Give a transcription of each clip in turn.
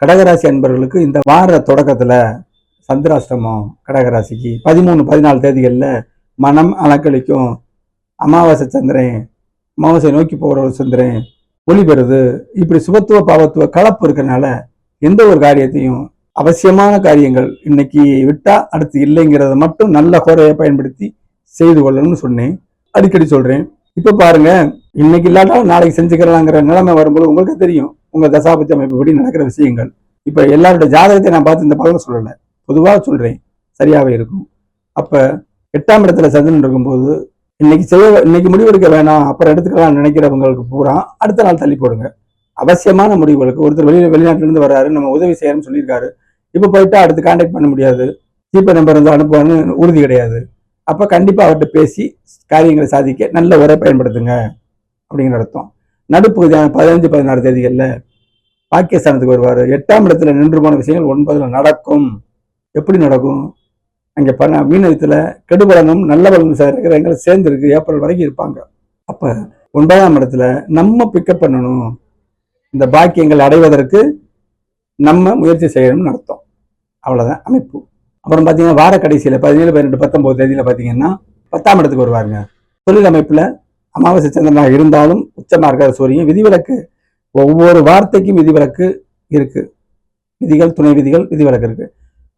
கடகராசி அன்பர்களுக்கு இந்த வார தொடக்கத்துல சந்திராஷ்டமம் கடகராசிக்கு 13, 14 தேதிகளில் மனம் அலக்களிக்கும். அமாவாசை சந்திரன், அமாவாசை நோக்கி போகிற ஒரு சந்திரன் ஒளி பெறுது. இப்படி சுபத்துவ பாவத்துவ கலப்பு இருக்கிறனால எந்த ஒரு காரியத்தையும் அவசியமான காரியங்கள் இன்னைக்கு விட்டா அடுத்து இல்லைங்கிறத மட்டும் நல்ல குறையை பயன்படுத்தி செய்து கொள்ளணும்னு சொன்னேன். அடிக்கடி சொல்றேன். இப்ப பாருங்க, இன்னைக்கு இல்லாட்டாலும் நாளைக்கு செஞ்சுக்கலாங்கிற நிலைமை வரும்போது உங்களுக்கு தெரியும் உங்க தசாபத்தி அமைப்புப்படி நடக்கிற விஷயங்கள். இப்ப எல்லாருடைய ஜாதகத்தை நான் பார்த்து இந்த பலனை சொல்லலை, பொதுவாக சொல்றேன், சரியாவே இருக்கும். அப்ப 8ஆம் இடத்துல சந்திரன் இருக்கும்போது இன்னைக்கு முடிவெடுக்க வேணாம் அப்புறம் எடுத்துக்கலாம் நினைக்கிறவங்களுக்கு பூரா அடுத்த நாள் தள்ளி போடுங்க. அவசியமான முடிவுகளுக்கு ஒருத்தர் வெளிநாட்டுல இருந்து வர்றாரு, நம்ம உதவி செய்யறோம்னு சொல்லியிருக்காரு, இப்ப போயிட்டா அடுத்து கான்டாக்ட் பண்ண முடியாது, ஜிபே நம்பர் இருந்தால் அனுப்புவான்னு உறுதி கிடையாது. அப்ப கண்டிப்பா அவர்கிட்ட பேசி காரியங்களை சாதிக்க நல்ல உரை பயன்படுத்துங்க அப்படிங்கிற அர்த்தம். நடுப்பகுதியான 15, 16 தேதிகளில் பாகிஸ்தானத்துக்கு வருவார். 8ஆம் இடத்துல நின்று போன விஷயங்கள் 9ல் நடக்கும். எப்படி நடக்கும்? அங்கே மீனத்துல கெடுபலனும் நல்ல பலனும் கிரகங்கள் சேர்ந்து இருக்கு, ஏப்ரல் வரைக்கும் இருப்பாங்க. அப்ப 9ஆம் இடத்துல நம்ம பிக்கப் பண்ணணும், இந்த பாக்கியங்கள் அடைவதற்கு நம்ம முயற்சி செய்யணும்னு அர்த்தம். அவ்வளவுதான் அமைப்பு. அப்புறம் பார்த்தீங்கன்னா வார கடைசியில் 17, 18, 19 தேதியில் பார்த்தீங்கன்னா 10ஆம் இடத்துக்கு வருவாருங்க. தொழில் அமைப்புல அமாவாசை சந்திரனாக இருந்தாலும் உச்சமா இருக்காத சூரியன். விதிவிலக்கு, ஒவ்வொரு வார்த்தைக்கும் விதிவிலக்கு இருக்கு, விதிகள், துணை விதிகள், விதிவிலக்கு இருக்கு.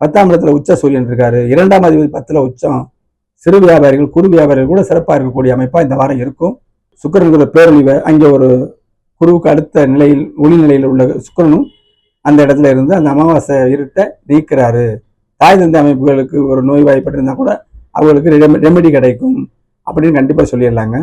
10ஆம் இடத்துல உச்ச சூரியன் இருக்காரு. 2ஆம் அதிபதி 10ல் உச்சம். சிறு வியாபாரிகள், குறு வியாபாரிகள் கூட சிறப்பாக இருக்கக்கூடிய அமைப்பா இந்த வாரம் இருக்கும். சுக்கிரனுக்கு பேரழிவை அங்கே ஒரு குருவுக்கு அடுத்த நிலையில் ஒளி நிலையில் உள்ள சுக்கிரனும் அந்த இடத்துல இருந்து அந்த அமாவாசை இருட்டை நீக்கிறாரு. தாய் தந்தை அமைப்புகளுக்கு ஒரு நோய் வாய்ப்பட்டிருந்தா கூட அவங்களுக்கு ரெமெடி கிடைக்கும் அப்படின்னு கண்டிப்பா சொல்லிடலாங்க.